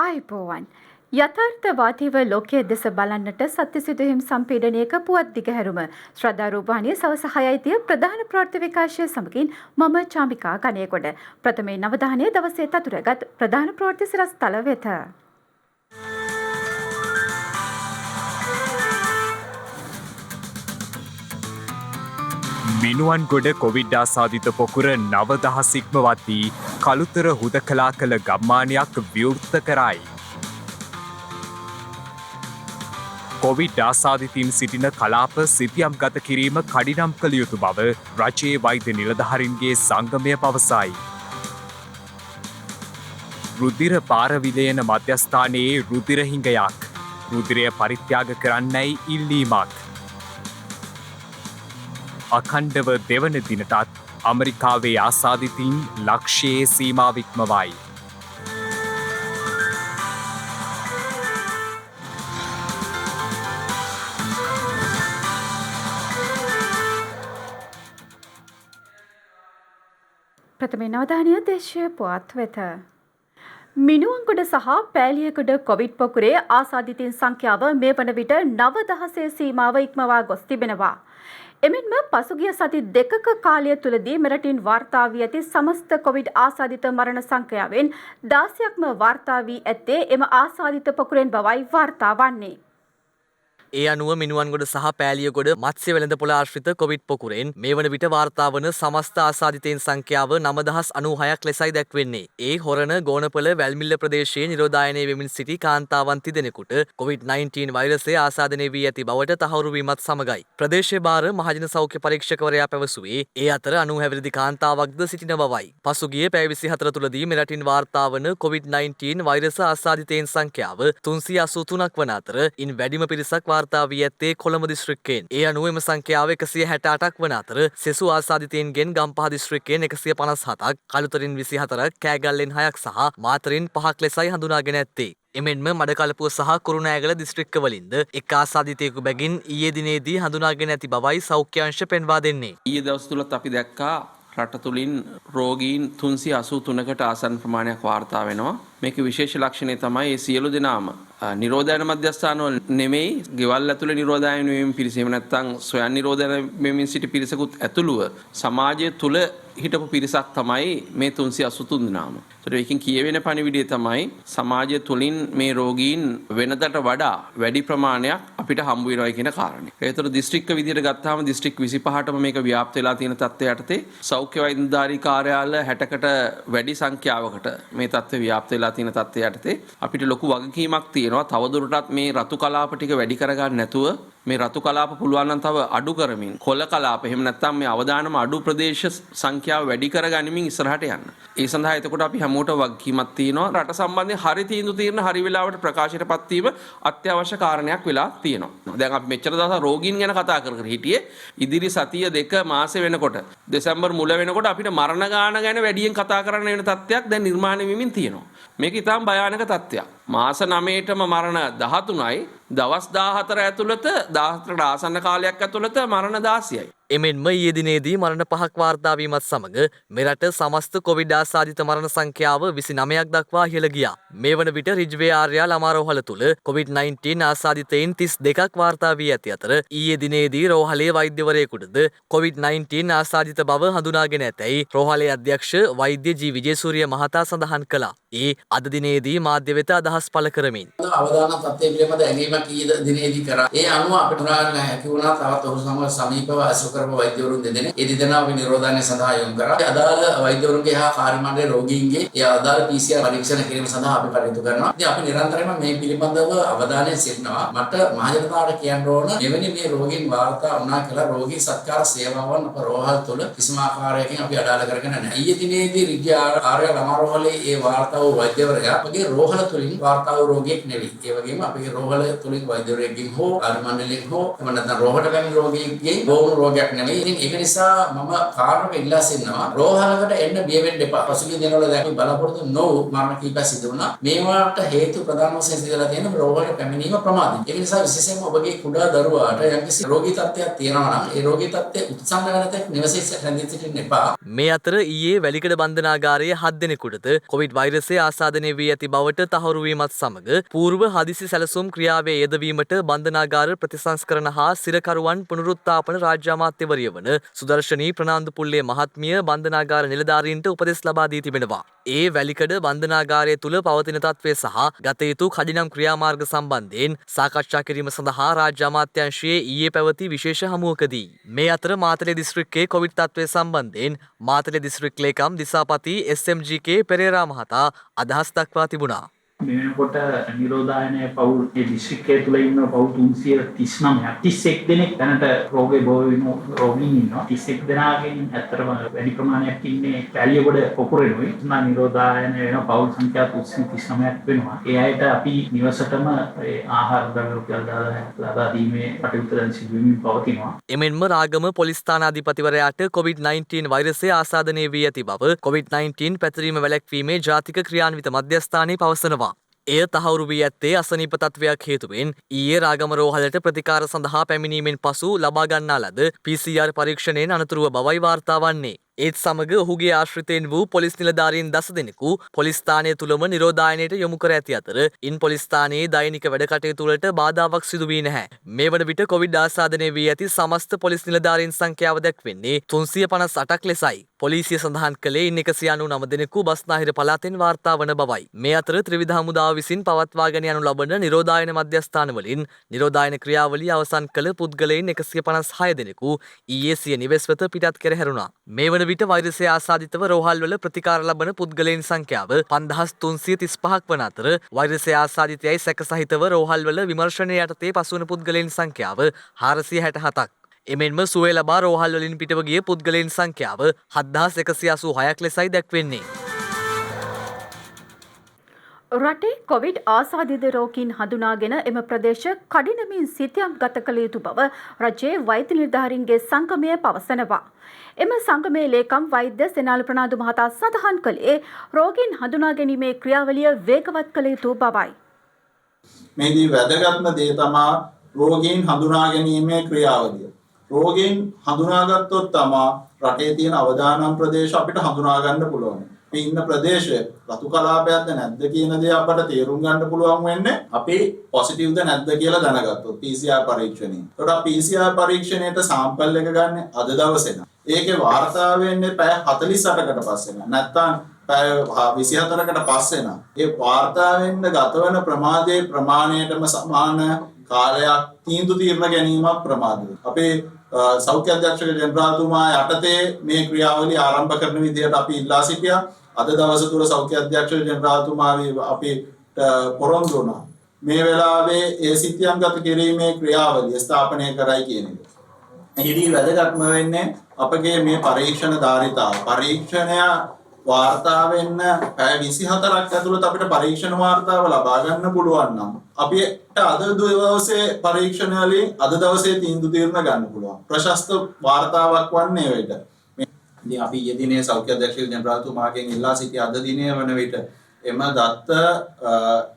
ආයිබෝවන් යථාර්ථවාදීව ලෝකයේ දෙස බලන්නට සත්‍ය සිදුවීම් සම්පීඩනයක පුවත් දිගහැරුම ශ්‍රද්ධා රූපවාහිනිය සවස් 6:30 ප්‍රධාන ප්‍රවෘත්ති විකාශය සමගින් මම චාමිකා ගණේගොඩ ප්‍රථමයෙන් නවධානය දවසේ තතුරගත් ප්‍රධාන ප්‍රවෘත්ති සිරස්තල වෙත. මිනුවන්ගොඩ කොවිඩ් ආසාදිත පොකුර 9000 ඉක්මවද්දී කළුතර හුදකලා කළ ගම්මානයක් විවෘත කරයි. කොවිඩ් ආසාදිතින් සිටින කලාප සිතියම් ගත කිරීම කඩිනම් කළ යුතු බව රජයේ වෛද්‍ය නිලධාරීන්ගේ සංගමය පවසයි. රුධිර පාර විලයන මධ්‍යස්ථානයේ රුධිර හිඟයක් රුධිරය පරිත්‍යාග කරන්නයි ඉල්ලීමක්. අඛණ්ඩව දෙවන දිනටත් ඇමරිකාවේ ආසාදිතින් ලක්ෂයේ සීමාව ඉක්මවයි. ප්‍රථමයෙන් අවධානය දේශීය පුවත් වෙත. මිනුවන්ගොඩ සහ පෑලියගොඩ කොවිඩ් පොකුරේ ආසාදිතින් සංඛ්‍යාව මේ වන විට 9000 සීමාව ඉක්මවා ගොස් තිබෙනවා. එමෙන්ම පසුගිය සති දෙකක කාලය තුලදී මෙරටින් වාර්තා වී ඇති සමස්ත කොවිඩ් ආසාදිත මරණ සංඛ්‍යාවෙන් 16ක්ම වාර්තා වී ඇත්තේ එම ආසාදිත පොකුරෙන් බවයි වාර්තා වන්නේ. ඒ අනුව මිනුවන්ගොඩ සහ පෑලියගොඩ මත්ස්‍ය වෙළඳපොළ ආශ්‍රිත කොවිඩ් පොකුරෙන් මේ වන විට වාර්තා වන සමස්ත ආසාදිතයින් සංඛ්‍යාව 9096ක් ලෙසයි දැක්වෙන්නේ. ඒ හොරණ ගෝනපළ වැල්මිල්ල ප්‍රදේශයේ නිරෝධායනය වෙමින් සිටි කාන්තාවන් තිදෙනෙකුට COVID-19 වෛරසය ආසාදනය වී ඇති බවට තහවුරු වීමත් සමගයි. ප්‍රදේශීය භාර මහජන සෞඛ්‍ය පරීක්ෂකවරයා පැවසුවේ ඒ අතර 90 හැවිරිදි කාන්තාවක්ද සිටින බවයි. පසුගිය පැය 24 තුලදී මෙරටින් වාර්තා වන COVID-19 වෛරස ආසාදිතයින් සංඛ්‍යාව 383ක් වන අතර ඉන් වැඩිම පිරිසක් වාර්තා වී ඇත්තේ කොළඹ දිස්ත්‍රික්කයෙන්. ඒ අනුව එම සංඛ්‍යාව 168ක් වන අතර සෙසු ආසාදිතයින්ගෙන් ගම්පහ දිස්ත්‍රික්කයෙන් 157ක්, කළුතරින් 24ක්, කෑගල්ලෙන් 6ක් සහ මාතරින් 5ක් ලෙසයි හඳුනාගෙන ඇත්තේ. එමෙන්ම මඩකලපුව සහ කුරුණෑගල දිස්ත්‍රික්කවලින්ද එක් ආසාදිතයෙකු බැගින් ඊයේ දිනේදී හඳුනාගෙන ඇති බවයි සෞඛ්‍ය අංශ පෙන්වා දෙන්නේ. ඊයේ දවස් තුලත් අපි දැක්කා රට තුලින් රෝගීන් 383කට ආසන්න ප්‍රමාණයක් වාර්තා වෙනවා. මේකේ විශේෂ ලක්ෂණය තමයි මේ සියලු දෙනාම නිරෝධායන මධ්‍යස්ථානවල නෙමෙයි, ගෙවල් ඇතුලේ නිරෝධායන වෙමින් පිරිස. එහෙම නැත්නම් ස්වයං නිරෝධායන වෙමින් සිටි පිරිසකුත් ඇතුළුව සමාජය තුල හිටපු පිරිසක් තමයි මේ 383 දෙනාම. ඒතර ඒකෙන් කියවෙන පණිවිඩය තමයි සමාජය තුලින් මේ රෝගීන් වෙනදට වඩා වැඩි ප්‍රමාණයක් අපිට හම්බ වෙනවා කියන කාරණේ. ඒතර දිස්ත්‍රික්ක විදියට ගත්තාම දිස්ත්‍රික් 25ටම මේක ව්‍යාප්ත වෙලා තියෙන තත්ත්වයට යටතේ සෞඛ්‍ය වෛද්‍ය නිලධාරී කාර්යාල 60කට වැඩි සංඛ්‍යාවකට මේ තත්ත්වය ව්‍යාප්ත වෙලා තියෙන තත්ත්වයට යටතේ අපිට ලොකු වගකීමක් තියෙනවා. තවදුරටත් මේ රතු කලාප ටික වැඩි කරගන්න නැතුව මේ රතු කලාප පුළුවන් නම් තව අඩු කරමින් කොළ කලාප එහෙම නැත්නම් මේ අවදානම අඩු ප්‍රදේශ සංඛ්‍යාව වැඩි කරගනිමින් ඉස්සරහට යන්න. ඒ සඳහා එතකොට අපි හැමෝටම වගකීමක් තියෙනවා. රට සම්බන්ධයෙන් හරි තීන්දුව తీරන හරි වෙලාවට ප්‍රකාශයටපත් වීම අත්‍යවශ්‍ය කාරණයක් වෙලා තියෙනවා. දැන් අපි මෙච්චර දවස් රෝගීන් ගැන කතා කර හිටියේ. ඉදිරි සතිය දෙක මාසෙ වෙනකොට දෙසැම්බර් මුල වෙනකොට අපිට මරණ ගාන ගැන වැඩියෙන් කතා කරන්න වෙන තත්ත්වයක් දැන් නිර්මාණය වෙමින් තියෙනවා. මේක ඉතාම භයානක තත්ත්වයක්. මාස 9ටම මරණ 13යි. දවස් 14 ඇතුළත 14ට ආසන්න කාලයක් ඇතුළත මරණ 16යි. එමෙන්ම ඊයේ දිනේදී මරණ 5ක් වාර්තා වීමත් සමග මෙරට සමස්ත කොවිඩ් ආසාදිත මරණ සංඛ්‍යාව 29ක් දක්වා ඉහළ ගියා. මේ වන විට රිජ්වේ ආර්යා ළමා රෝහල තුල COVID-19 ආසාදිතයින් 32ක් වාර්තා වී ඇති අතර ඊයේ දිනේදී රෝහලේ වෛද්‍යවරයෙකුටද COVID-19 ආසාදිත බව හඳුනාගෙන ඇතැයි රෝහලේ අධ්‍යක්ෂ වෛද්‍ය ජී විජේසූරිය මහතා සඳහන් කළා. ඒ අද දිනේදී මාධ්‍ය වෙත අදහස් පළ කරමින් අවදානම් තත්ත්වය පිළිබඳ ඇගීමක් ඊයේ දිනේදී කරා. ඒ අනුව අපිට හොයාගන්න හැකි වුණා තවත් ඔහු සමග සමීපව අසු කරපු වෛද්‍යවරුන් දෙදෙනෙක්. ඒ දෙදෙනා අපි නිරෝධායනය සඳහා යොමු කරා. අදාළ වෛද්‍යවරුන්ගේ හා කාර්ය මණ්ඩලයේ රෝගීන්ගේ ඒ අදාළ PCR පරීක්ෂණ කිරීම සඳහා අපි කටයුතු කරනවා. ඉතින් අපි නිරන්තරයෙන්ම මේ පිළිබඳව අවධානය සිටිනවා. මට මහජනතාවට කියන්න ඕන මෙවැනි මේ රෝගීන් වාර්තා වුණා කියලා රෝගී සත්කාර සේවාවන් අප රෝහල් තුළ කිසිම ආකාරයකින් අපි අඩාල කරගෙන නැහැ. ඊයේ දිනේදී රිජ්‍ය ආර්ය ළමා රෝහලේ ඒ වාර්තා වූ වෛද්‍යවරයා අපගේ රෝහල තුලින් වාර්තා වූ රෝගියෙක් නෙවෙයි. ඒ වගේම අපගේ රෝහල තුලින් වෛද්‍යවරයෙක්ගෙන් හෝ කාර්ය මණ්ඩලයෙන් හෝ එම නැත්නම් රෝහලට පැමිණි රෝගියෙක්ගෙන් වුණු රෝගයක් තත්ත්වයක් නෙවෙයි. ඉතින් ඒක නිසා මම කාරණක ඉල්ලා සිටිනවා රෝහලකට එන්න බිය වෙන්න එපා. පසුගිය දිනවල දැන් බලාපොරොත්තු නොවු මරණ කීපයක් සිදු වුණා. මේවට හේතු ප්‍රධාන වශයෙන් සිදුවලා තියෙන රෝහලට පැමිණීම ප්‍රමාදයි. ඒ නිසා විශේෂයෙන්ම ඔබගේ කුඩා දරුවාට යම්කිසි රෝගී තත්ත්වයක් තියෙනවා නම් ඒ රෝගී තත්ත්වය උත්සන්න වෙන තෙක් නිවසේ රැඳී සිටින්න එපා. මේ අතර ඊයේ වැලිකඩ බන්ධනාගාරයේ 7 දෙනෙකුටද කොවිඩ් වෛරසය ආසාදනය වී ඇති බවට තහවුරු වීමත් සමග పూర్ව හදිසි සැලසුම් ක්‍රියාවේ යෙදවීමට බන්ධනාගාර ප්‍රතිසංස්කරණ හා සිරකරුවන් පුනරුත්ථාපන රාජ්‍ය අමාත්‍යවරිය වන සුදර්ශනී ප්‍රනාන්දුපුල්ලේ මහත්මිය බන්ධනාගාර නිලධාරීන්ට උපදෙස් ලබා දී තිබෙනවා. ඒ වැලිකඩ බන්ධනාගාරය තුළ පවතින තත්ත්වය සහ ගත යුතු කඩිනම් ක්‍රියාමාර්ග සම්බන්ධයෙන් සාකච්ඡා කිරීම සඳහා රාජ්‍ය අමාත්‍යාංශයේ ඊයේ පැවති විශේෂ හමුවකදී මේ අතර මාතලේ දිස්ත්‍රික්කයේ කොවිඩ් තත්ත්වය සම්බන්ධයෙන් මාතලේ දිස්ත්‍රික් ලේකම් දිසාපති SMGK පෙරේරා මහතා අදහස් දක්වා තිබුණා. මේ වෙනකොට නිරෝධායනය පවුල් ඒ දිස්ත්‍රික්කය තුළ ඉන්න පවුල් 339ක් 31 දෙනෙක් දැනට රෝගේ බෝ වෙන රෝගීන් ඉන්නවා 31 දෙනාගෙන් ඇත්තටම වැඩි ප්‍රමාණයක් ඉන්නේ පැලියගොඩ පොකුරෙනුයි තුනා නිරෝධායනය වෙන පවුල් සංඛ්‍යාව 339ක් වෙනවා ඒ අයට අපි නිවසටම ඒ ආහාර ද්‍රව්‍ය රුපියල් 10,000ක් ලබා දීමේ කටයුතු දැන් සිදු වෙමින් පවතිනවා. එමෙන්ම රාගම පොලිස් ස්ථානාධිපතිවරයාට COVID-19 වෛරසය ආසාදනය වී ඇති බව COVID-19 පැතිරීම වැළැක්වීමේ ජාතික ක්‍රියාන්විත මධ්‍යස්ථානයේ පවසනවා. එය තහවුරු වී ඇත්තේ අසනීප තත්ත්වයක් හේතුවෙන් ඊයේ රාගම රෝහලට ප්‍රතිකාර සඳහා පැමිණීමෙන් පසු ලබා ගන්නා ලද PCR පරීක්ෂණයෙන් අනතුරුව බවයි වාර්තා වන්නේ. ඒත් සමග ඔහුගේ ආශ්‍රිතයෙන් වූ පොලිස් නිලධාරීන් 10 දෙනෙකු පොලිස් ස්ථානය තුළම නිරෝධායනයට යොමු කර ඇති අතර ඉන් පොලිස් ස්ථානයේ දෛනික වැඩ කටයුතු වලට බාධාවක් සිදු වී නැහැ. මේ වන විට කොවිඩ් ආසාදනය වී ඇති සමස්ත පොලිස් නිලධාරීන් සංඛ්‍යාව දැක්වෙන්නේ 358ක් ලෙසයි. පොලිසිය සඳහන් කළේ ඉන් 199 දෙනෙකු බස්නාහිර පළාතෙන් වාර්තා වන බවයි. මේ අතර ත්‍රිවිධ හමුදාව විසින් පවත්වාගෙන යනු ලබන නිරෝධායන මධ්‍යස්ථාන වලින් නිරෝධායන ක්‍රියාවලිය අවසන් කළ පුද්ගලයන් 156 දෙනෙකු ඊයේ සිය නිවෙස් වෙත පිටත් කර හැරුණා. මේ වන විට වෛරසය ආසාදිතව රෝහල්වල ප්‍රතිකාර ලබන පුද්ගලයන් සංඛ්‍යාව 5335ක් වන අතර වෛරසය ආසාදිතයයි සැක සහිතව රෝහල්වල විමර්ශනය යටතේ පසුවන පුද්ගලයන් සංඛ්‍යාව 467ක්. එමෙන්ම සුවය ලබා රෝහල් වලින් පිටව ගිය පුද්ගලයන් සංඛ්‍යාව 7186ක් ලෙසයි දැක්වෙන්නේ. රටේ කොවිඩ් ආසාදිත රෝගීන් හඳුනාගෙන එම ප්‍රදේශ කඩිනමින් සිතියම් ගත කළ යුතු බව රජයේ වෛද්‍ය නිලධාරීන්ගේ සංගමය පවසනවා. එම සංගමේ ලේකම් වෛද්‍ය සෙනාල ප්‍රනාන්දු මහතා සඳහන් කළේ රෝගීන් හඳුනා ගැනීමේ ක්‍රියාවලිය වේගවත් කළ යුතු බවයි. මේදී වැදගත්ම දේ තමයි රෝගීන් හඳුනා ගැනීමේ ක්‍රියාවලිය. රෝගීන් හඳුනාගත්තොත් තමයි රටේ තියෙන අවදානම් ප්‍රදේශ අපිට හඳුනා ගන්න පුළුවන්. මේ ඉන්න ප්‍රදේශය රතු කලාපයක්ද නැද්ද කියන දේ අපට තේරුම් ගන්න පුළුවන් වෙන්නේ අපි පොසිටිව්ද නැද්ද කියලා දැනගත්තොත් PCR පරීක්ෂණයෙන්. ඒකට PCR පරීක්ෂණයට සාම්පල් එක ගන්න අද දවසේ නම් ඒකේ වාර්තා වෙන්නේ පැය 48කට පස්සේ නම් නැත්නම් පැය 24කට පස්සේ නම් ඒ වාර්තා වෙන්න ගතවන ප්‍රමාදයේ ප්‍රමාණයටම සමාන කාලයක් තීන්දුව తీරන ගැනීමක් ප්‍රමාදයි. අපේ සෞඛ්‍ය අධ්‍යක්ෂක ජනරාල්තුමා යටතේ මේ ක්‍රියාවලිය ආරම්භ කරන විදිහට අපි ඉල්ලා සිටියා. අද දවස තුර සෞඛ්‍ය අධ්‍යක්ෂක ජනරාල්තුමා අපි පොරොන්දු වුණා. මේ වෙලාවේ ඒ සිතියම් ගත කිරීමේ ක්‍රියාවලිය ස්ථාපනය කරයි කියන එක. එහිදී වැදගත්ම වෙන්නේ අපගේ මේ පරීක්ෂණ ධාරිතාව. පරීක්ෂණය වාර්තා වෙන්න පැය 24ක් ඇතුළත අපිට පරීක්ෂණ වාර්තාව ලබා ගන්න පුළුවන් නම් අපිට අද දවසේ පරීක්ෂණ වලින් අද දවසේ තීන්දුව తీරන ගන්න පුළුවන්. ප්‍රශස්ත වාර්තාවක් වන්නේ වෙයිද. ඉතින් අපි ඊයේ දිනේ සෞඛ්‍ය අධ්‍යක්ෂක ජනරාල්තුමාගෙන් ඉල්ලා සිටි අද දිනේ වන විට එම දත්ත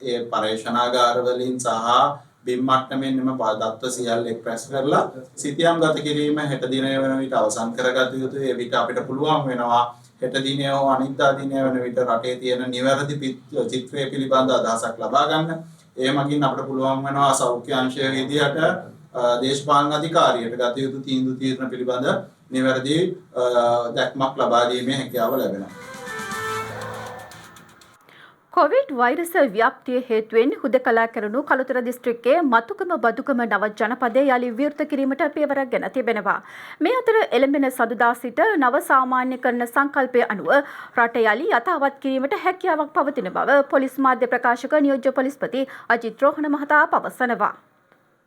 ඒ පරීක්ෂණාගාර වලින් සහ බිම් මට්ටමින් එම දත්ත සියල්ල එක්ස්ප්‍රෙස් කරලා සිතියම් ගත කිරීම හෙට දිනේ වන විට අවසන් කරගත යුතුයි. ඒ විට අපිට පුළුවන් වෙනවා හෙට දිනේ හෝ අනිද්දා දිනේ වන විට රටේ තියෙන නිවැරදි චිත්‍රය පිළිබඳ අදහසක් ලබා ගන්න. ඒ මගින් අපිට පුළුවන් වෙනවා සෞඛ්‍ය අංශය විදියට දේශපාලන අධිකාරියට ගත යුතු තීන්දුව తీරන පිළිබඳ නිවැරදි දැක්මක් ලබා දීමේ හැකියාව ලැබෙනවා. කොවිඩ් වෛරස ව්‍යාප්තිය හේතුවෙන් හුදකලා කරනු කළුතර දිස්ත්‍රික්කයේ මතුකම බදුකම නව ජනපදය යළි විවෘත කිරීමට පියවරක් ගෙන තිබෙනවා. මේ අතර එළඹෙන සඳුදා සිට නව සාමාන්‍යකරණ සංකල්පය අනුව රට යළි යථාවත් කිරීමට හැකියාවක් පවතින බව පොලිස් මාධ්‍ය ප්‍රකාශක නියෝජ්‍ය පොලිස්පති අජිත් රෝහණ මහතා පවසනවා.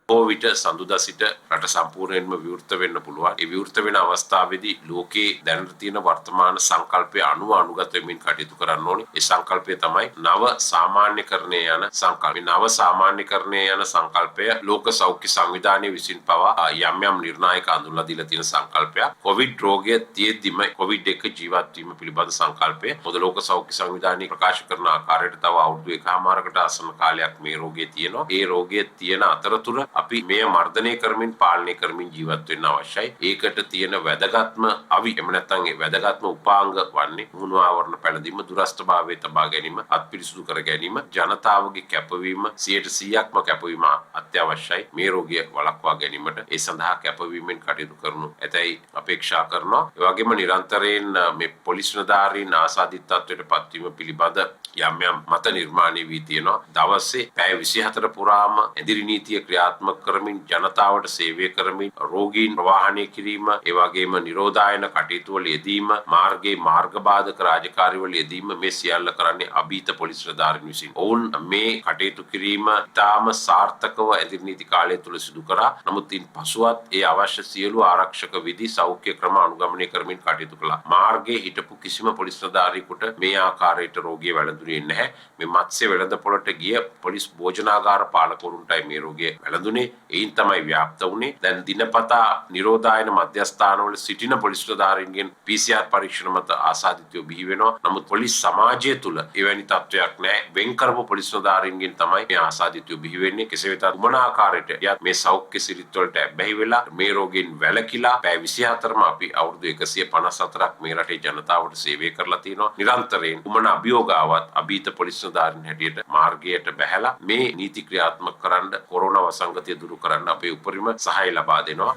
බොහෝ විට සඳුදා සිට රට සම්පූර්ණයෙන්ම විවෘත වෙන්න පුළුවන්. ඒ විවෘත වෙන අවස්ථාවේදී ලෝකයේ දැනට තියෙන වර්තමාන සංකල්පය අනුව අනුගත වෙමින් කටයුතු කරන්න ඕනේ. ඒ සංකල්පය තමයි නව සාමාන්‍යකරණය යන සංකල්පය. නව සාමාන්‍යකරණය යන සංකල්පය ලෝක සෞඛ්‍ය සංවිධානය විසින් පවා යම් යම් නිර්ණායක අඳුන්ලා දීලා තියෙන සංකල්පයක්. කොවිඩ් රෝගය තියෙද්දිම කොවිඩ් එක ජීවත් වීම පිළිබඳ සංකල්පය මොකද ලෝක සෞඛ්‍ය සංවිධානය ප්‍රකාශ කරන ආකාරයට තව අවුරුදු එකමාරකට ආසන්න කාලයක් මේ රෝගය තියෙනවා. ඒ රෝගය තියෙන අතරතුර අපි මේ මර්ධනය කරමින් පාලනය කරමින් ජීවත් වෙන්න අවශ්‍යයි. ඒකට තියෙන වැදගත්ම අවි එහෙම නැත්නම් ඒ වැදගත්ම උපාංග වන්නේ මුහුණු ආවරණ පැළඳීම, දුරස්ථභාවයේ තබා ගැනීම, අත්පිරිසුදු කර ගැනීම, ජනතාවගේ කැපවීම 100%ක්ම කැපවීම අත්‍යවශ්‍යයි. මේ රෝගය වළක්වා ගැනීමට ඒ සඳහා කැපවීමෙන් කටයුතු කරනු ඇතැයි අපේක්ෂා කරනවා. ඒ වගේම නිරන්තරයෙන් මේ පොලිස් නිලධාරීන් ආසාදිත තත්ත්වයට පත්වීම පිළිබඳ යම් යම් මත නිර්මාණය වී තියෙනවා. දවසේ පැය 24 පුරාම එදිරි නීතිය ක්‍රියාත්මක කරමින් ජනතාවට සේවය කරමින් රෝගීන් ප්‍රවාහනය කිරීම, ඒ වගේම නිරෝධායන කටයුතු වල යෙදීම, මාර්ගයේ මාර්ගබාධක රාජකාරී වල යෙදීම මේ සියල්ල කරන්නේ අභීත පොලිස් නිලධාරීන් විසින්. ඔවුන් මේ කටයුතු කිරීම ඉතාම සාර්ථකව එදිරි නීති කාලය තුල සිදු කරා. නමුත් ඉන් පසුවත් ඒ අවශ්‍ය සියලු ආරක්ෂක විධි සෞඛ්‍ය ක්‍රම අනුගමනය කරමින් කටයුතු කළා. මාර්ගයේ හිටපු කිසිම පොලිස් නිලධාරියෙකුට මේ ආකාරයට රෝගිය වැළඳුනේ නැහැ. මේ මත්ස්‍ය වෙළඳපොළට ගිය පොලිස් භෝජනාගාර පාලකවරුන්ටයි මේ රෝගය වැළඳුනේ. එයින් තමයි ව්‍යාප්ත වුනේ. දැන් දිනපතා නිරෝධායන මධ්‍යස්ථානවල සිටින පොලිස් නිලධාරීන්ගෙන් PCR පරීක්ෂණ මත ආසාදිතයෝ බිහි වෙනවා. නමුත් පොලිස් සමාජය තුල එවැනි තත්ත්වයක් නැහැ. වෙන් කරපු පොලිස් නිලධාරීන්ගෙන් තමයි මේ ආසාදිතයෝ බිහි වෙන්නේ. කෙසේ වෙතත් උමන ආකාරයට මේ සෞඛ්‍ය සිරිත් වලට බැහැ වෙලා මේ රෝගීන් වැළකීලා පැය 24ම අපි අවුරුදු 154ක් මේ රටේ ජනතාවට සේවය කරලා තියෙනවා. නිරන්තරයෙන් උමන අභියෝගාවත් අභීත පොලිස් නිලධාරීන් හැටියට මාර්ගයට බැහැලා මේ නීති ක්‍රියාත්මක කරන්න, කොරෝනා වසංගතය දුරු කරන්න අපේ උපරිම සහාය ලබා දෙනවා.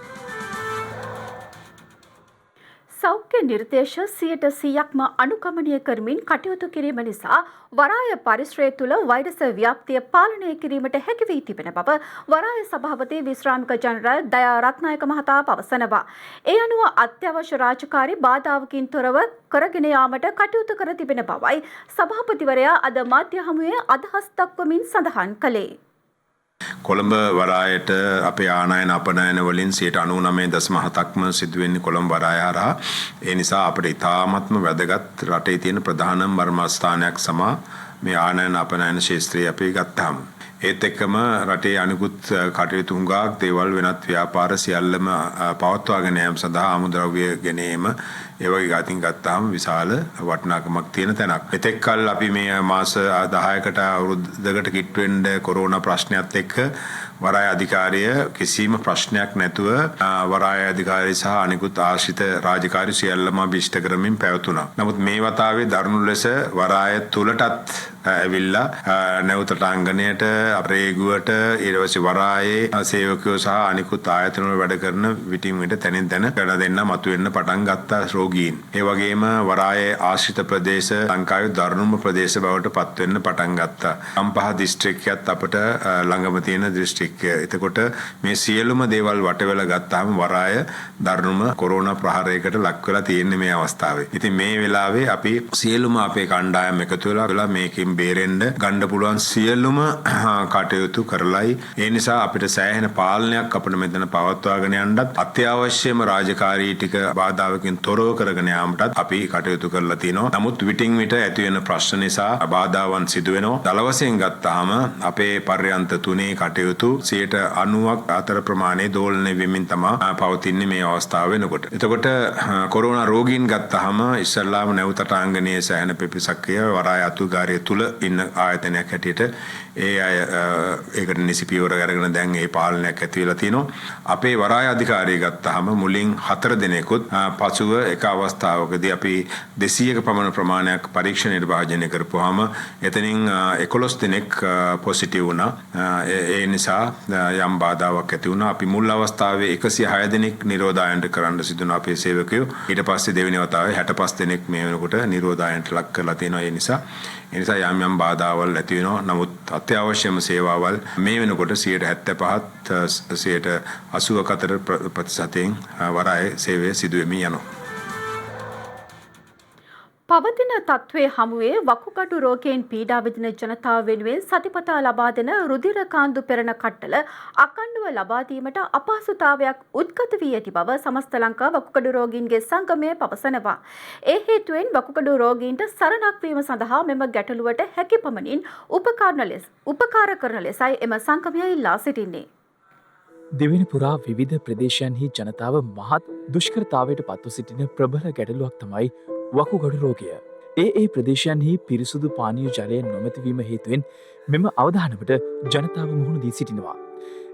සෞඛ්‍ය නිර්දේශ 100%ක්ම අනුගමනය කරමින් කටයුතු කිරීම නිසා වරාය පරිශ්‍රය තුළ වෛරස ව්‍යාප්තිය පාලනය කිරීමට හැකි වී තිබෙන බව වරාය සභාපති විශ්‍රාමික ජනරාල් දයා රත්නායක මහතා පවසනවා. ඒ අනුව අත්‍යවශ්‍ය රාජකාරී බාධාවකින් තොරව කරගෙන යාමට කටයුතු කර තිබෙන බවයි සභාපතිවරයා අද මාධ්‍ය හමුවේ අදහස් දක්වමින් සඳහන් කළේ. කොළඹ වරායට අපේ ආනයන අපනයන වලින් 99.7%ක්ම සිදුවෙන්නේ කොළඹ වරාය හරහා. ඒ නිසා අපිට ඉතාමත්ම වැදගත් රටේ තියෙන ප්‍රධානම මර්මස්ථානයක් සමා මේ ආනයන අපනයන ශාස්ත්‍රය අපි ගත්තාම. ඒත් එක්කම රටේ අනිකුත් කටයුතු හුඟක් දේවල් වෙනත් ව්‍යාපාර සියල්ලම පවත්වාගෙන යාම සඳහා අමුද්‍රව්‍ය ගෙනීම ඒ වගේ ගතින් ගත්තාම විශාල වටිනාකමක් තියෙන තැනක්. මෙතෙක් කල් අපි මේ මාස 10කට අවුරුද්දකට කිට් වෙන්න කොරෝනා ප්‍රශ්නයත් එක්ක වරාය අධිකාරිය කිසිම ප්‍රශ්නයක් නැතුව වරාය අධිකාරිය සහ අනිකුත් ආශ්‍රිත රාජකාරී සියල්ලම විශ්ත කරමින් පැවතුණා. නමුත් මේ වතාවේ දරුණු ලෙස වරාය තුලටත් ඇවිල්ලා නැවතටාංගණයට අපරේගුවට ඊළඟට වරායේ සේවකයෝ සහ අනිකුත් ආයතන වල වැඩ කරන විටින් විට තැනින් තැන කඩ දෙන්න මතුවෙන්න පටන් ගත්තා රෝගීන්. ඒ වගේම වරායේ ආශ්‍රිත ප්‍රදේශ ලංකාවේ දරුණුම ප්‍රදේශ බවට පත් වෙන්න පටන් ගත්තා. අම්පහ දිස්ත්‍රික්කයත් අපට ළඟම තියෙන දිස්ත්‍රික්කය. එතකොට මේ සියලුම දේවල් වටවෙලා ගත්තාම වරාය දරුණුම කොරෝනා ප්‍රහාරයකට ලක් වෙලා තියෙන්නේ මේ අවස්ථාවේ. ඉතින් මේ වෙලාවේ අපි සියලුම අපේ කණ්ඩායම් එකතු වෙලා මේකෙන් බේරෙන්න ගන්න පුළුවන් සියලුම කටයුතු කරලයි. ඒ නිසා අපිට සෑහෙන පාලනයක් අපිට මෙතන පවත්වාගෙන යන්නත් අත්‍යවශ්‍යම රාජකාරී ටික බාධාවකින් තොරව කරගෙන යාමටත් අපි කටයුතු කරලා තිනවා. නමුත් විටින් විට ඇති වෙන ප්‍රශ්න නිසා බාධාවන් සිදු වෙනවා. දල වශයෙන් ගත්තාම අපේ පර්යන්ත 3 කටයුතු 90ක් අතර ප්‍රමාණයේ දෝලනය වෙමින් තමයි පවතින්නේ මේ අවස්ථාව වෙනකොට. එතකොට කොරෝනා රෝගීන් ගත්තාම ඉස්සල්ලාම නැවතටාංගනයේ සෑහෙන පිපිසක්ය වරාය අතුගාරිය තුල ඉන්න ආයතනයක් හැටියට ඒ අය ඒකට නිසි පියවර අරගෙන දැන් ඒ පාලනයක් ඇති වෙලා තිනවා. අපේ වරාය අධිකාරිය ගත්තාම මුලින් 4 දිනකුත් පසුව එක අවස්ථාවකදී අපි 200ක පමණ ප්‍රමාණයක් පරීක්ෂණයට භාජනය කරපුවාම එතනින් 11 දිනක් පොසිටිව් වුණා. ඒ නිසා යම් බාධාවක් ඇති වුණා. අපි මුල් අවස්ථාවේ 106 දිනක් නිරෝධායනට කරන්න සිදුන අපේ සේවකයෝ ඊට පස්සේ දෙවෙනි වතාවේ 65 දිනක් මේ වෙනකොට නිරෝධායනට ලක් කරලා තියෙනවා. ඒ නිසා යම් යම් බාධාවල් ඇති වෙනවා. නමුත් අත්‍යවශ්‍යම සේවාවල් මේ වෙනකොට 75% 80% වරාය සේවය සිදු වෙමින් යනවා. පවතින තත්ත්වයේ හමුවේ වකුගඩු රෝගයෙන් පීඩා විඳින ජනතාව වෙනුවෙන් සතිපතා ලබා දෙන රුධිර කාන්දු පෙරණ කට්ටල අකණ්ඩුව ලබා දීමට අපහසුතාවයක් උද්ගත වී ඇති බව සමස්ත ලංකා වකුගඩු රෝගීන්ගේ සංගමය පවසනවා. ඒ හේතුවෙන් වකුගඩු රෝගීන්ට සරණක් වීම සඳහා මෙම ගැටලුවට හැකි පමණින් උපකාර කරන ලෙසයි එම සංගමය ඉල්ලා සිටින්නේ. දෙවෙනි පුරා විවිධ ප්‍රදේශයන්හි ජනතාව මහත් දුෂ්කරතාවයට පත්ව සිටින ප්‍රබල ගැටලුවක් තමයි වකුගඩු රෝගය. ඒ ප්‍රදේශයන්හි පිරිසුදු පානීය ජලය නොමැතිවීම හේතුවෙන් මෙම අවධානවට ජනතාව මුහුණ දී සිටිනවා.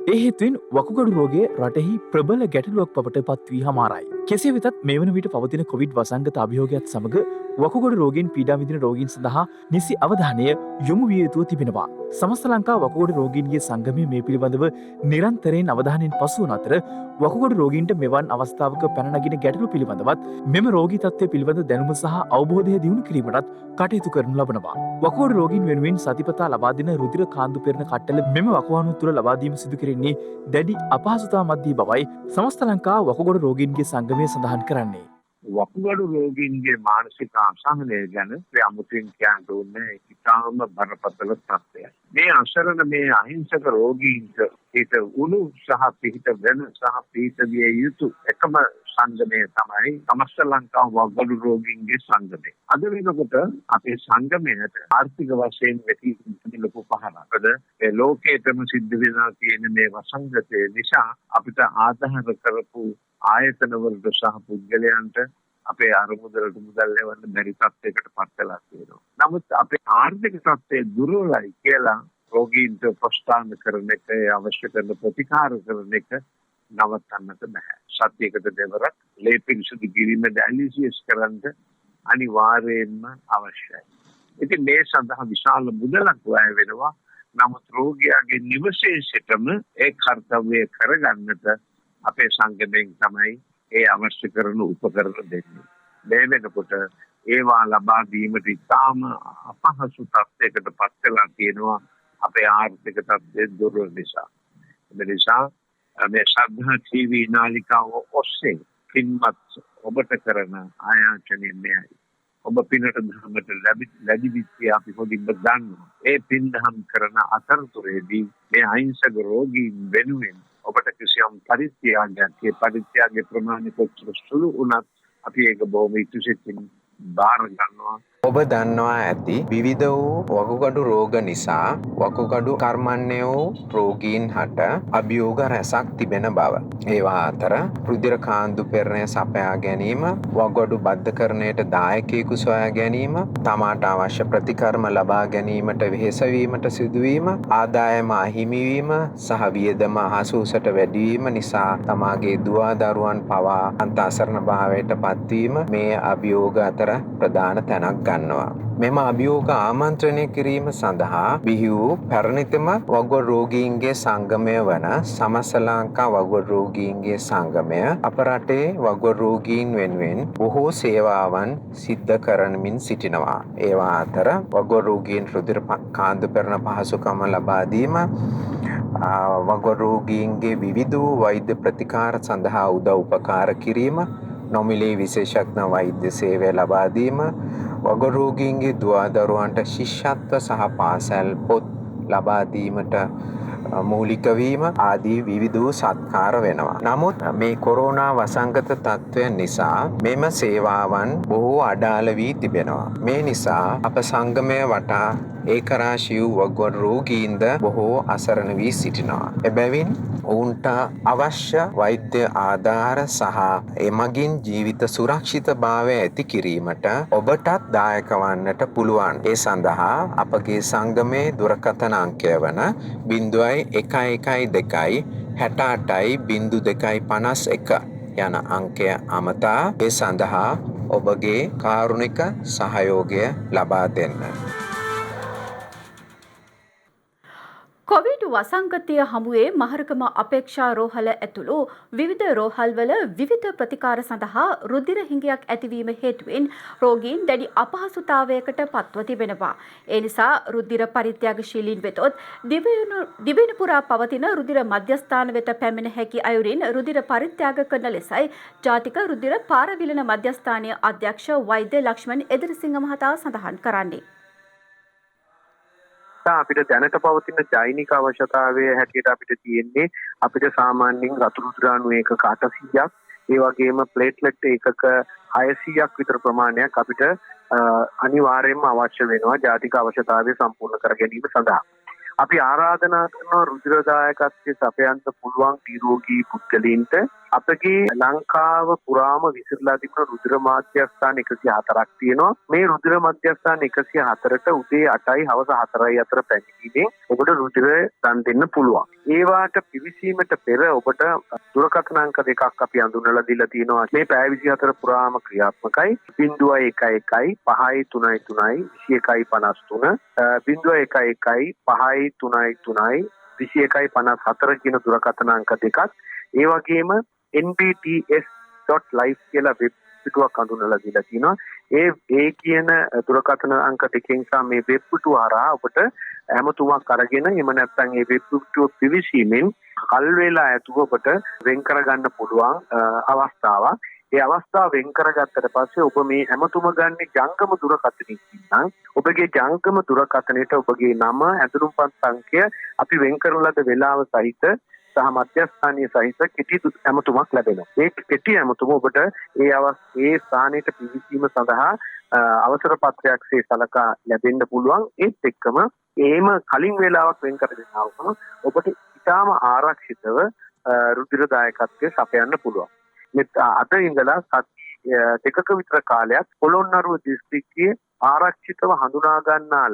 ඒ හේතුවෙන් වකුගඩු රෝගය රටෙහි ප්‍රබල ගැටලුවක් බවට පත් වී හමාරයි. කෙසේ වෙතත් මේ වන විට පවතින කොවිඩ් වසංගත අභියෝගයත් සමග වකුගඩු රෝගීන් පීඩා විඳින රෝගීන් සඳහා නිසි අවධානය යොමු විය යුතුව තිබෙනවා. සමස්ත ලංකා වකුගඩු රෝගීන්ගේ සංගමය මේ පිළිබඳව නිරන්තරයෙන් අවධානයෙන් පසු වන අතර වකුගඩු රෝගීන්ට මෙවන් අවස්ථාවක පැන නගින ගැටලු පිළිබඳවත් මෙම රෝගී තත්ත්වය පිළිබඳ දැනුම සහ අවබෝධය දියුණු කිරීමටත් කටයුතු කරනු ලබනවා. වකුගඩු රෝගීන් වෙනුවෙන් සතිපතා ලබා දෙන රුධිර කාන්දු පෙරණ කට්ටල මෙම වකවානුව තුළ ලබා දීම සිදු කෙරෙන්නේ දැඩි අපහසුතා මැද්දේ බවයි සමස්ත ලංකා වකුගඩු රෝගීන්ගේ සංගමය සඳහන් කරන්නේ. වකුගඩු රෝගීන්ගේ මානසික අසහනය ගැන අමුතුවෙන් කියන්න ඕනේ ඉතාම බරපතල තත්ත්වයක්. මේ අසරණ මේ අහිංසක රෝගීන්ට ඒක උණු සහ පිහිට වෙන සහ පිහිට විය යුතු එකම සංගමය තමයි සමස්ත ලංකා වකුගඩු රෝගීන්ගේ සංගමය. අද වෙනකොට අපේ සංගමයට ආර්ථික වශයෙන් වෙති ලොකු පහරකට ඒ ලෝකයේම සිද්ධ වෙනවා කියන මේ වසංගතය නිසා අපිට ආධාර කරපු ආයතන වලට සහ පුද්ගලයන්ට අපේ අරමුදලට මුදල් ලැබන්න බැරි තත්යකට පත් වෙලා තියෙනවා. නමුත් අපේ ආර්ථික තත්ත්වය දුර්වලයි කියලා රෝගීන්ට ප්‍රස්ථාන කරන එක අවශ්‍ය කරන ප්‍රතිකාර කරන එක නවත්තන්නට බෑ. සත්‍යයකට දෙවරක් ලේ පිරිසුදු කිරීම ඩයලිසිස් කරන්න අනිවාර්යයෙන්ම අවශ්‍යයි. ඉතින් මේ සඳහා විශාල මුදලක් වැය වෙනවා. නමුත් රෝගියාගේ නිවසේ සිටම ඒ කාර්යය කරගන්නට අපේ සංගමයෙන් තමයි ඒ අවශ්‍ය කරන උපකරණ දෙන්නේ. මේ වෙනකොට ඒවා ලබා දීමට ඉතාම අපහසු තත්යකට පත් වෙලා තියෙනවා අපේ ආර්ථික තත්ත්වය දුර්වල නිසා. ඒ නිසා මේ ශ්‍රද්ධා ටීවී නාලිකාව ඔස්සේ පින්වත් ඔබට කරන ආයාචනය මෙයයි. ඔබ පිනට ධර්මයට ලැබිච්ච අපි හොඳින්ම දන්නවා. ඒ පින් දහම් කරන අතරතුරේදී මේ අහිංසක රෝගීන් වෙනුවෙන් ඔබට කිසියම් පරිත්‍යාගයක් ඒ පරිත්‍යාගයේ ප්‍රමාණය කොච්චර සුළු වුණත් අපි ඒක බොහොම ඉක්මනටින් බාර ගන්නවා. ඔබ දන්නවා ඇති විවිධ වූ වකුගඩු රෝග නිසා වකුගඩු කර්මන්නේ වූ රෝගීන් හට අභියෝග රැසක් තිබෙන බව. ඒවා අතර රුධිර කාන්දු පෙරණය සපයා ගැනීම, වකුගඩු බද්ධකරණයට දායකයෙකු සොයා ගැනීම, තමාට අවශ්‍ය ප්‍රතිකර්ම ලබා ගැනීමට වෙහෙස වීමට සිදුවීම, ආදායම අහිමි වීම සහ වියදම අහසුසට වැඩි වීම නිසා තමාගේ දුවා දරුවන් පවා අන්තසරණ භාවයට පත්වීම මේ අභියෝග අතර ප්‍රධාන තැනක් ගන්නවා. මෙම අභියෝග ආමන්ත්‍රණය කිරීම සඳහා බිහි වූ පැරණිතම වකුගඩු රෝගීන්ගේ සංගමය වන සමස්ත ලංකා වකුගඩු රෝගීන්ගේ සංගමය අප රටේ වකුගඩු රෝගීන් වෙනුවෙන් බොහෝ සේවාවන් සිද්ධ කරමින් සිටිනවා. ඒවා අතර වකුගඩු රෝගීන් රුධිර කාන්දු පෙරණ පහසුකම ලබා දීම, වකුගඩු රෝගීන්ගේ විවිධ වෛද්‍ය ප්‍රතිකාර සඳහා උදව් උපකාර කිරීම, නොමිලේ විශේෂඥ වෛද්‍ය සේවය ලබා දීම, වකුගඩු රෝගීන්ගේ දුවා දරුවන්ට ශිෂ්‍යත්ව සහ පාසල් පොත් ලබා දීමට මූලික වීම ආදී විවිධ වූ සත්කාර වෙනවා. නමුත් මේ කොරෝනා වසංගත තත්ත්වය නිසා මෙම සේවාවන් බොහෝ අඩාල වී තිබෙනවා. මේ නිසා අප සංගමය වටා ඒකරාශී වූ වකුගඩු රෝගීන්ද බොහෝ අසරණ වී සිටිනවා. එබැවින් ඔවුන්ට අවශ්‍ය වෛද්‍ය ආධාර සහ එමගින් ජීවිත සුරක්ෂිතභාවය ඇති කිරීමට ඔබටත් දායක වන්නට පුළුවන්. ඒ සඳහා අපගේ සංගමේ දුරකථන අංකය වන 0112 68.0251 යන අංකය අමතා ඒ සඳහා ඔබගේ කාරුණික සහයෝගය ලබා දෙන්න. කොවිඩ් වසංගතය හමුවේ මහරගම අපේක්ෂා රෝහල ඇතුළු විවිධ රෝහල්වල විවිධ ප්‍රතිකාර සඳහා රුධිර හිඟයක් ඇතිවීම හේතුවෙන් රෝගීන් දැඩි අපහසුතාවයකට පත්ව තිබෙනවා. ඒ නිසා රුධිර පරිත්‍යාගශීලීන් වෙතොත් දිවයින පුරා පවතින රුධිර මධ්‍යස්ථාන වෙත පැමිණ හැකි අයුරින් රුධිර පරිත්‍යාග කරන ලෙසයි ජාතික රුධිර පාරවිලන මධ්‍යස්ථානයේ අධ්‍යක්ෂ වෛද්‍ය ලක්ෂ්මන් එදිරිසිංහ මහතා සඳහන් කරන්නේ. අපිට දැනට පවතින ජෛනික අවශ්‍යතාවය හැටියට අපිට තියෙන්නේ අපිට සාමාන්‍යයෙන් රතු රුධිරාණු ඒකක 800ක් ඒ වගේම ප්ලේට්ලට් ඒකක 600ක් විතර ප්‍රමාණයක් අපිට අනිවාර්යයෙන්ම අවශ්‍ය වෙනවා ජාතික අවශ්‍යතාවය සම්පූර්ණ කර ගැනීම සඳහා. අපි ආරාධනා කරන රුධිර දායකත්වයේ සපයන්න පුළුවන් නිරෝගී පුද්ගලයින්ට අපගේ ලංකාව පුරාම විසිරලා තිබුණ රුධිර මධ්‍යස්ථාන 104ක් තියෙනවා. මේ රුධිර මධ්‍යස්ථාන 104ට උදේ 8යි හවස 4යි අතර පැමිණීමේ ඔබට රුධිර දන් දෙන්න පුළුවන්. ඒවාට පිවිසීමට පෙර ඔබට දුරකථන අංක දෙකක් අපි හඳුන්වලා දීලා තියෙනවා. මේ පැය 24 පුරාම ක්‍රියාත්මකයි. 011 5යි 3යි 3යි 21යි 53 011 5යි 3යි 3යි 21යි 54 කියන දුරකථන අංක දෙකක්. ඒ වගේම nbts.live කියලා වෙබ් පිටුවක් හඳුන්වලා දීලා තිනවා. ඒ කියන දුරකථන අංක දෙකෙන් සහ මේ වෙබ් පිටුව හරහා ඔබට ඇමතුමක් අරගෙන එහෙම නැත්නම් මේ වෙබ් පිටුව පිවිසීමෙන් කල් වේලා ඇතුව ඔබට වෙන් කරගන්න පුළුවන් අවස්ථාවක්. ඒ අවස්ථාව වෙන් කරගත්තට පස්සේ ඔබ මේ ඇමතුම ගන්න ජංගම දුරකථනයකින් නම් ඔබගේ ජංගම දුරකථනයට ඔබගේ නම ඇතුළුම්පත් සංඛ්‍ය අපි වෙන් කරන ලද වේලාව සහිත සහ මධ්‍යස්ථානීය සහිත කෙටි ඇමතුමක් ලැබෙනවා. මේ කෙටි ඇමතුම ඔබට ඒ ස්ථානයට පිවිසීම සඳහා අවසර පත්‍රයක්සේ සලකා ලැබෙන්න පුළුවන්. ඒත් එක්කම එහෙම කලින් වේලාවක් වෙන් කරගෙන ආවම ඔබට ඉතාම ආරක්ෂිතව රුධිර දායකත්වය සපයන්න පුළුවන්. අද ඉඳලා සති දෙකක විතර කාලයක් පොළොන්නරුව දිස්ත්‍රික්කයේ ආරක්ෂිතව හඳුනා ගන්නා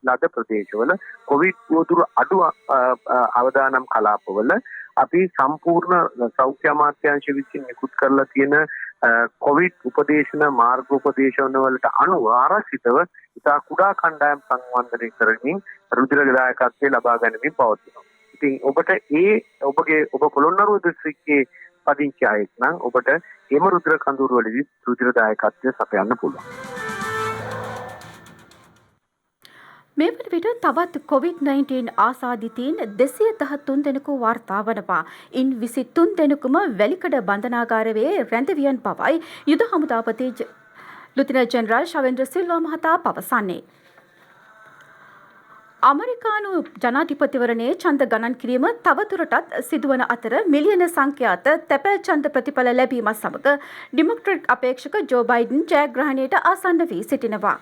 ලද ප්‍රදේශවල කොවිඩ් වතුර අඩු අවදානම් කලාපවල අපි සම්පූර්ණ සෞඛ්‍ය අමාත්‍යාංශ විසින් නිකුත් කරලා තියෙන කොවිඩ් උපදේශන මාර්ග උපදේශන වලට අනුව ආරක්ෂිතව ඉතා කුඩා කණ්ඩායම් සංවර්ධනය කරමින් රුධිර දායකත්වය ලබා ගැනීමෙන් පවතිනවා. ඉතින් ඔබට ඔබ පොළොන්නරුව දිස්ත්‍රික්කයේ පදිංචි අයෙක් නම් ඔබට එම රුධිර කඳවුරු වලදී රුධිර දායකත්වය සපයන්න පුළුවන්. මේ වන විට තවත් COVID-19 ආසාදිතයින් 213 දෙනෙකු වාර්තා වනවා. ඉන් 23 දෙනෙකුම වැලිකඩ බන්ධනාගාරයේ රැඳවියන් බවයි යුද හමුදාපති ලුතිනන්ට් ජෙනරාල් ශවේන්ද්‍ර සිල්වා මහතා පවසන්නේ. අමරිකානු ජනාධිපතිවරණයේ ඡන්ද ගණන් කිරීම තවදුරටත් සිදුවන අතර මිලියන සංඛ්‍යාත තැපැල් ඡන්ද ප්‍රතිඵල ලැබීමත් සමග ඩෙමොක්‍රැට් අපේක්ෂක ජෝ බයිඩන් ජයග්‍රහණයට ආසන්න වී සිටිනවා.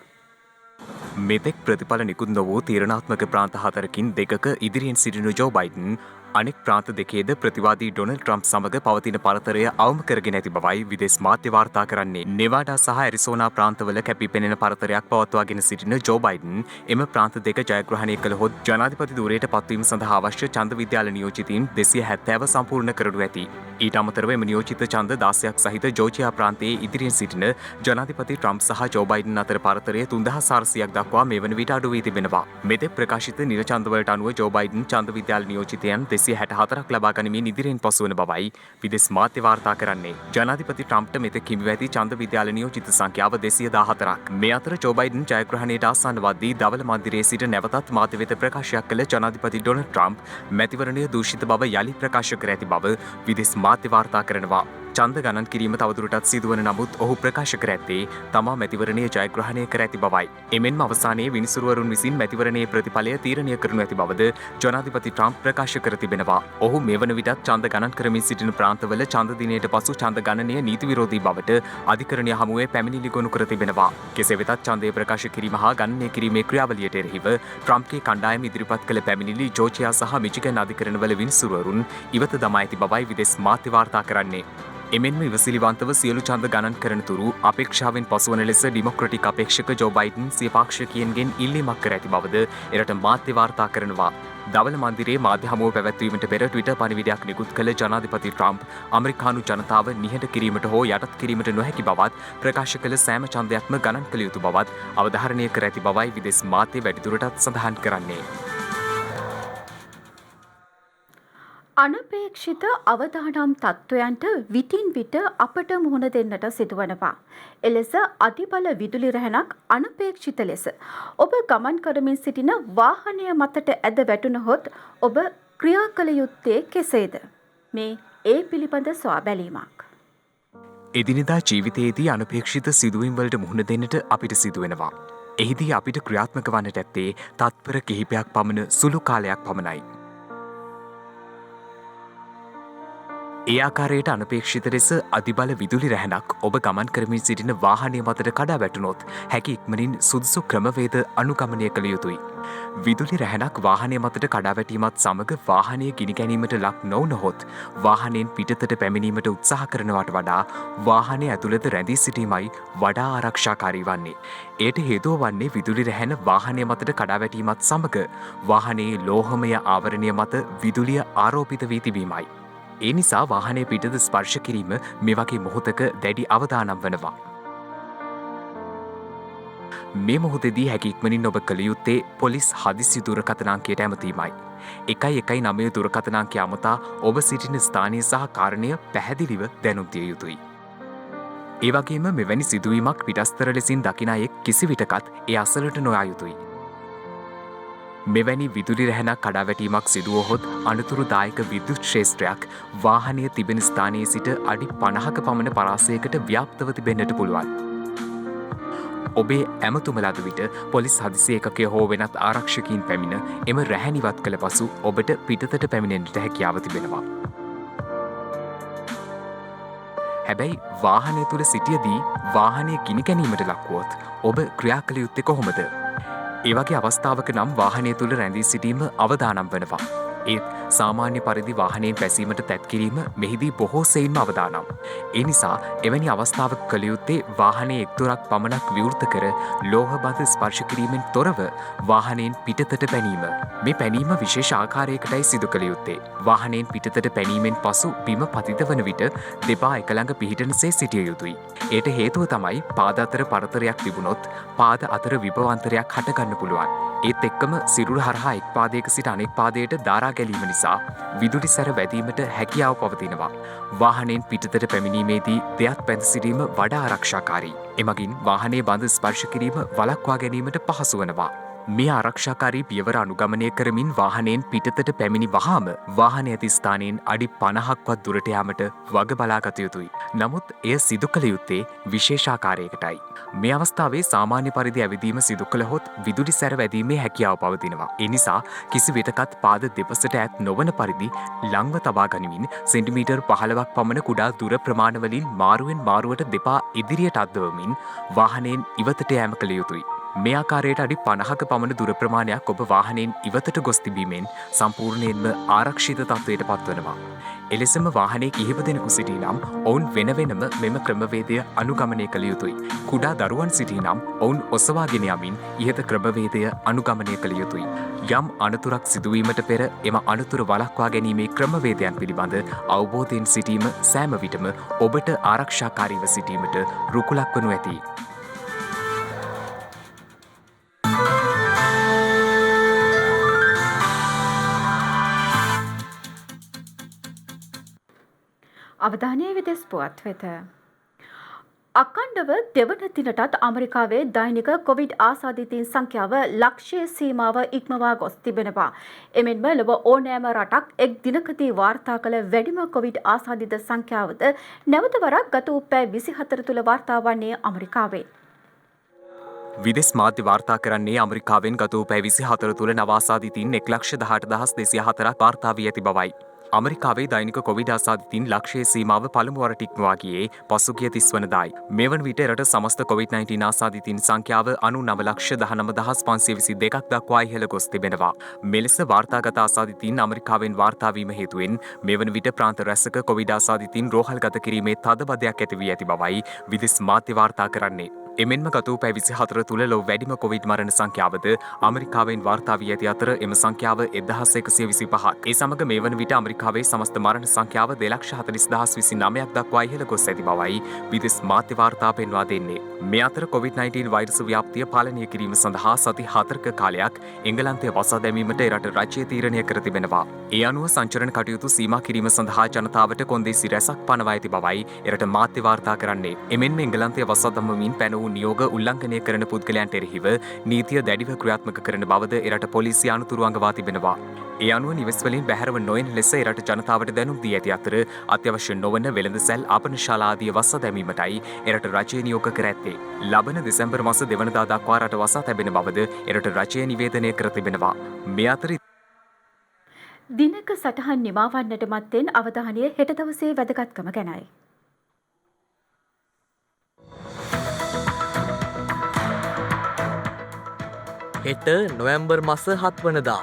මෙතෙක් ප්‍රතිඵල නිකුත් නොවූ තීරණාත්මක ප්‍රාන්ත 4කින් 2ක ඉදිරියෙන් සිටින ජෝ බයිඩන් අනෙක් ප්‍රාන්ත දෙකේද ප්‍රතිවාදී ඩොනල්ඩ් ට්‍රම්ප් සමග පවතින පරතරය අවම කරගෙන ඇති බවයි විදේශ මාධ්‍ය වාර්තා කරන්නේ. නෙවාඩා සහ ඇරිසෝනා ප්‍රාන්තවල කැපිපෙනෙන පරතරයක් පවත්වාගෙන සිටින ජෝ බයිඩන් එම ප්‍රාන්ත දෙක ජයග්‍රහණය කළහොත් ජනාධිපති ධූරයට පත්වීම සඳහා අවශ්‍ය ඡන්ද විද්‍යාල නියෝජිතයින් 270 සම්පූර්ණ කරනු ඇති. ඊට අමතරව එම නියෝජිත ඡන්ද 16ක් සහිත ජෝර්ජියා ප්‍රාන්තයේ ඉදිරියෙන් සිටින ජනාධිපති ට්‍රම්ප් සහ ජෝ බයිඩන් අතර පරතරය 3400ක් දක්වා මේ වන විට අඩු වී තිබෙනවා. මෙතෙක් ප්‍රකාශිත නිල ඡන්දවලට අනුව ජෝ බයිඩන් ඡන්ද විද්‍යාල නියෝජිතයන් 264ක් ලබා ගනිමින් ඉදිරියෙන් පසුවන බවයි විදේශ මාධ්‍ය වාර්තා කරන්නේ. ජනාධිපති ට්‍රම්ප්ට මෙතෙක් හිමිව ඇති ඡන්ද විද්‍යාල නියෝජිත සංඛ්‍යාව 214ක්. මේ අතර ජෝ බයිඩන් ජයග්‍රහණයට ආසන්න වද්දී දවල මන්දිරයේ සිට නැවතත් මාධ්‍ය වෙත ප්‍රකාශයක් කළ ජනාධිපති ඩොනල්ඩ් ට්‍රම්ප් මැතිවරණය දූෂිත බව යලි ප්‍රකාශ කර ඇති බව විදේශ මාධ්‍ය වාර්තා කරනවා. ඡන්ද ගණන් කිරීම තවදුරටත් සිදුවන නමුත් ඔහු ප්‍රකාශ කර ඇත්තේ තමා මැතිවරණය ජයග්‍රහණය කර ඇති බවයි. එමෙන්ම අවසානයේ විනිසුරුවරුන් විසින් මැතිවරණයේ ප්‍රතිඵලය තීරණය කරනු ඇති බවද ජනාධිපති ට්‍රම්ප් ප්‍රකාශ කර තිබෙනවා. ඔහු මේ වන විටත් ඡන්ද ගණන් කරමින් සිටින ප්‍රාන්තවල ඡන්ද දිනයට පසු ඡන්ද ගණනය නීති විරෝධී බවට අධිකරණය හමුවේ පැමිණිලි ගොනු කර තිබෙනවා. කෙසේ වෙතත් ඡන්දය ප්‍රකාශ කිරීම හා ගණනය කිරීමේ ක්‍රියාවලියට එරෙහිව ට්‍රම්ප්ගේ කණ්ඩායම ඉදිරිපත් කළ පැමිණිලි ජෝර්ජියා සහ මිචිගන් අධිකරණවල විනිසුරුවරුන් ඉවත දමා ඇති බවයි විදේශ මාධ්‍ය වාර්තා කරන්නේ. එමෙන්ම ඉවසිලිවන්තව සියලු ඡන්ද ගණන් කරන තුරු අපේක්ෂාවෙන් පසුවන ලෙස ඩෙමොක්‍රැටික් අපේක්ෂක ජෝ බයිඩන් සිය පාක්ෂිකයන්ගෙන් ඉල්ලීමක් කර ඇති බවද එරට මාධ්‍ය වාර්තා කරනවා. දවල මන්දිරයේ මාධ්‍ය හමුව පැවැත්වීමට පෙර ට්විටර් පණිවිඩයක් නිකුත් කළ ජනාධිපති ට්‍රම්ප් ඇමරිකානු ජනතාව නිහඬ කිරීමට හෝ යටත් කිරීමට නොහැකි බවත් ප්‍රකාශ කළ සෑම ඡන්දයක්ම ගණන් කළ යුතු බවත් අවධාරණය කර ඇති බවයි විදේශ මාධ්‍ය වැඩිදුරටත් සඳහන් කරන්නේ. අනපේක්ෂිත අවදානම් තත්ත්වයන්ට විටින් විට අපට මුහුණ දෙන්නට සිදුවනවා. එලෙස අධිබල විදුලි රැහැනක් අනපේක්ෂිත ලෙස ඔබ ගමන් කරමින් සිටින වාහනය මතට ඇද වැටුණහොත් ඔබ ක්‍රියා කළ යුත්තේ කෙසේද? මේ ඒ පිළිබඳ සොයා බැලීමක්. එදිනෙදා ජීවිතයේදී අනපේක්ෂිත සිදුවීම් වලට මුහුණ දෙන්නට අපිට සිදුවෙනවා. එහිදී අපිට ක්‍රියාත්මක වන්නට ඇත්තේ තත්පර කිහිපයක් පමණ සුළු කාලයක් පමණයි. ඒ ආකාරයට අනපේක්ෂිත ලෙස අධිබල විදුලි රැහැනක් ඔබ ගමන් කරමින් සිටින වාහනය මතට කඩා වැටුණොත් හැකි ඉක්මනින් සුදුසු ක්‍රමවේද අනුගමනය කළ යුතුයි. විදුලි රැහැනක් වාහනය මතට කඩා වැටීමත් සමග වාහනය ගිනි ගැනීමට ලක් නොවුනහොත් වාහනයෙන් පිටතට පැමිණීමට උත්සාහ කරනවට වඩා වාහනය ඇතුළත රැඳී සිටීමයි වඩා ආරක්ෂාකාරී වන්නේ. එයට හේතුව වන්නේ විදුලි රැහැන වාහනය මතට කඩා වැටීමත් සමග වාහනයේ ලෝහමය ආවරණය මත විදුලිය ආරෝපිත වී තිබීමයි. ඒ නිසා වාහනය පිටත ස්පර්ශ කිරීම මේ වගේ මොහොතක දැඩි අවදානම් වනවා. මේ මොහොතේදී හැකි ඉක්මනින් ඔබ කළ යුත්තේ පොලිස් හදිසි දුරකථනාංකයට ඇමතීමයි. 119 දුරකථනාංකය අමතා ඔබ සිටින ස්ථානය සහ කාරණය පැහැදිලිව දැනුම් දිය යුතුයි. ඒ වගේම මෙවැනි සිදුවීමක් පිටස්තර ලෙසින් දකින අයෙක් කිසි විටකත් ඒ අසලට නොයා යුතුයි. මෙවැනි විදුලි රැහැනක් කඩාවැටීමක් සිදුවහොත් අනතුරුදායක විද්‍යුත් ක්ෂේත්‍රයක් වාහනය තිබෙන ස්ථානයේ සිට අඩි 50ක පමණ පරාසයකට ව්‍යාප්තව තිබෙන්නට පුළුවන්. ඔබේ ඇමතුම ලද විට පොලිස් හදිසි ඒකකය හෝ වෙනත් ආරක්ෂකයින් පැමිණ එම රැහැන් ඉවත් කළ පසු ඔබට පිටතට පැමිණෙන්නට හැකියාව තිබෙනවා. හැබැයි වාහනය තුළ සිටියදී වාහනය ගිනි ගැනීමට ලක්වුවොත් ඔබ ක්‍රියා කළ යුත්තේ කොහොමද? ඒ වගේ අවස්ථාවක නම් වාහනය තුළ රැඳී සිටීම අවදානම් වනවා. ඒත් සාමාන්‍ය පරිදි වාහනයෙන් පැසීමට තැත් කිරීම මෙහිදී බොහෝ සෙයින්ම අවදානම්. ඒ නිසා එවැනි අවස්ථාවක කළ යුත්තේ වාහනයේ එක්දොරක් පමණක් විවෘත කර ලෝහබඳ ස්පර්ශ කිරීමෙන් තොරව වාහනයෙන් පිටතට පැනීම. මේ පැනීම විශේෂ ආකාරයකටයි සිදු කළ යුත්තේ. වාහනයෙන් පිටතට පැනීමෙන් පසු බිම පතිත වන විට දෙපා එකළඟ පිහිටනසේ සිටිය යුතුයි. ඒට හේතුව තමයි පාද අතර පරතරයක් තිබුණොත් පාද අතර විභවාන්තරයක් හටගන්න පුළුවන්. ඒත් එක්කම සිරුර හරහා එක් පාදයක සිට අනෙක් පාදයට දාරා ගැලීම නිසා විදුලි සැර වැදීමට හැකියාව පවතිනවා. වාහනයෙන් පිටතට පැමිණීමේදී දෙයක් බැඳ සිටීම වඩා ආරක්ෂාකාරී. එමගින් වාහනයේ බඳ ස්පර්ශ කිරීම වළක්වා ගැනීමට පහසු වනවා. මේ ආරක්ෂාකාරී පියවර අනුගමනය කරමින් වාහනයෙන් පිටතට පැමිණි වහාම වාහනය ඇති ස්ථානයෙන් අඩි 50ක්වත් දුරට යාමට වග බලාගත යුතුයි. නමුත් එය සිදු කළ යුත්තේ විශේෂාකාරයකටයි. මේ අවස්ථාවේ සාමාන්‍ය පරිදි ඇවිදීම සිදු කළහොත් විදුලි සැර වැදීමේ හැකියාව පවතිනවා. ඒ නිසා කිසි විටකත් පාද දෙපසට ඈත් නොවන පරිදි ලංව තබා ගනිමින් සෙන්ටිමීටර් 15ක් පමණ කුඩා දුර ප්‍රමාණවලින් මාරුවෙන් මාරුවට දෙපා ඉදිරියට අද්දවමින් වාහනයෙන් ඉවතට යෑම කළ යුතුයි. මේ ආකාරයට අඩි 50ක පමණ දුර ප්‍රමාණයක් ඔබ වාහනයෙන් ඉවතට ගොස් තිබීමෙන් සම්පූර්ණයෙන්ම ආරක්ෂිත තත්ත්වයට පත්වනවා. එලෙසම වාහනයේ කිහිප දෙනෙකු සිටී නම් ඔවුන් වෙන වෙනම මෙම ක්‍රමවේදය අනුගමනය කළ යුතුයි. කුඩා දරුවන් සිටී නම් ඔවුන් ඔසවාගෙන යමින් ඉහත ක්‍රමවේදය අනුගමනය කළ යුතුයි. යම් අනතුරක් සිදුවීමට පෙර එම අනතුර වළක්වා ගැනීමේ ක්‍රමවේදයන් පිළිබඳ අවබෝධයෙන් සිටීම සෑම විටම ඔබට ආරක්ෂාකාරීව සිටීමට රුකුලක් වනු ඇති. අවධානය විදෙස් පුවත් වෙත. අකණ්ඩව දෙවන දිනටත් ඇමරිකාවේ දෛනික කොවිඩ් ආසාදිතයින් සංඛ්‍යාව ලක්ෂයේ සීමාව ඉක්මවා ගොස් තිබෙනවා. එමෙන්ම ලොව ඕනෑම රටක් එක් දිනකදී වාර්තා කළ වැඩිම කොවිඩ් ආසාදිත සංඛ්‍යාවද නැවත වරක් ගත වූ පැය 24 තුළ වාර්තා වන්නේ ඇමරිකාවේ. විදෙස් මාධ්‍ය වාර්තා කරන්නේ ඇමරිකාවෙන් ගත වූ පැය 24 තුළ නව ආසාදිතයින් 1,18,204ක් වාර්තා වී ඇති බවයි. ඇමරිකාවේ දෛනික කොවිඩ් ආසාදිතයින් ලක්ෂයේ සීමාව පළමු වරට ඉක්මවා ගියේ පසුගිය 30 වනදායි. මෙවන විට රට සමස්ත කොවිඩ්-19 ආසාදිතයින් සංඛ්‍යාව 99,19,522ක් දක්වා ඉහළ ගොස් තිබෙනවා. මෙලෙස වාර්තාගත ආසාදිතයින් ඇමරිකාවෙන් වාර්තා වීම හේතුවෙන් මෙවන විට ප්‍රාන්ත රැසක කොවිඩ් ආසාදිතයින් රෝහල්ගත කිරීමේ තදබදයක් ඇති වී ඇති බවයි විදෙස් මාධ්‍ය වාර්තා කරන්නේ. එමෙන්ම ගත වූ පැය 24 තුළ ලොව වැඩිම කොවිඩ් මරණ සංඛ්‍යාවද ඇමරිකාවෙන් වාර්තා වී ඇති අතර එම සංඛ්‍යාව 1125ක්. ඒ සමග මේ වන විට ඇමරිකාවේ සමස්ත මරණ සංඛ්‍යාව 2,40,029ක් දක්වා ඉහළ ගොස් ඇති බවයි විදෙස් මාධ්‍ය වාර්තා පෙන්වා දෙන්නේ. මේ අතර කොවිඩ්-19 වෛරස් ව්‍යාප්තිය පාලනය කිරීම සඳහා සති 4ක කාලයක් එංගලන්තය වසා දැමීමට එරට රජය තීරණය කර තිබෙනවා. ඒ අනුව සංචරණ කටයුතු සීමා කිරීම සඳහා ජනතාවට කොන්දේසි රැසක් පනවා ඇති බවයි එරට මාධ්‍ය වාර්තා කරන්නේ. එමෙන්ම එංගලන්තය වසා දමමින් පැන වූ නියෝග උල්ලංඝනය කරන පුද්ගලයන්ට එරෙහිව නීතිය දැඩිව ක්‍රියාත්මක කරන බවද එරට පොලිසිය අනුතුරු අඟවා තිබෙනවා. ඒ අනුව නිවෙස්වලින් බැහැරව නොයන ලෙස එරට ජනතාවට දැනුම් දී ඇති අතර අත්‍යවශ්‍ය නොවන වෙළඳසැල් ආපනශාලා ආදිය වසා දැමීමටයි එරට රජය නියෝග කර ඇත්තේ. ලබන දෙසැම්බර් මාස 2 වෙනිදා දක්වා රට වසා තැබෙන බවද එරට රජය නිවේදනය කර තිබෙනවා. මේ අතර දිනක සටහන් නිමාවන්නට මත්තෙන් අවධානය හෙට දවසේ වැදගත්කම ගැනයි. හෙට නොවැම්බර් මස 7 වනදා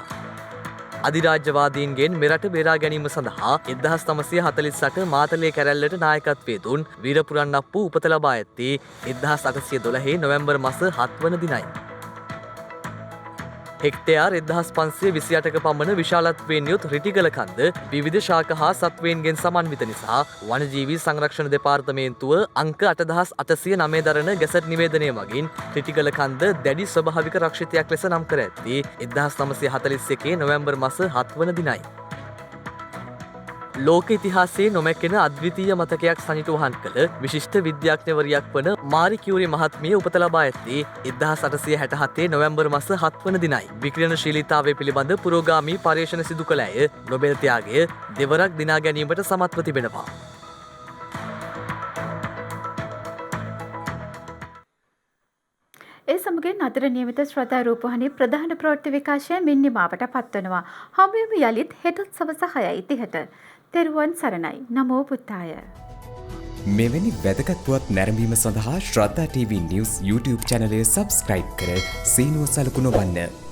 අධිරාජ්‍යවාදීන්ගෙන් මෙරට බේරා ගැනීම සඳහා 1948 මාතලේ කැරැල්ලට නායකත්වයේ දුන් වීරපුරන්නප්පු උපත ලබා ඇත්තේ 1812 නොවැම්බර් මස 7 වන දිනයි. හෙක්ටයාර් 1528ක පමණ විශාලත්වයෙන් යුත් රිටිගල කන්ද විවිධ ශාක හා සත්වයන්ගෙන් සමන්විත නිසා වනජීවී සංරක්ෂණ දෙපාර්තමේන්තුව අංක 8809 දරන ගැසට් නිවේදනය මගින් රිටිගල කන්ද දැඩි ස්වභාවික රක්ෂිතයක් ලෙස නම් කර ඇත්තේ 1941 නොවැම්බර් මාස 7 වන දිනයි. ලෝක ඉතිහාසයේ නොමැකෙන අද්විතීය මතකයක් සනිටුවහන් කළ විශිෂ්ට විද්‍යාඥවරියක් වන මාරි කියුරි මහත්මිය උපත ලබා ඇත්තේ 1867 නොවැම්බර් මාස 7 වන දිනයි. විකිරණශීලීතාවය පිළිබඳ පුරෝගාමී පර්යේෂණ සිදු කළ ඇය නොබෙල් ත්‍යාගය දෙවරක් දිනා ගැනීමට සමත්ව තිබෙනවා. ඒ සමගින් අදට නියමිත ශ්‍රද්ධා රූපවාහිනී ප්‍රධාන ප්‍රවෘත්ති විකාශය මින් නිමාවට පත්වනවා. හමුවෙමු යලිත් හෙටත් සවස 6:30ට. තෙරුවන් සරණයි. නමෝ බුද්ධාය. මෙවැනි වැදගත් පුවත් නැරඹීම සඳහා ශ්‍රද්ධා TV News YouTube channel එක subscribe කර සීනුව සලකුණ වන්න.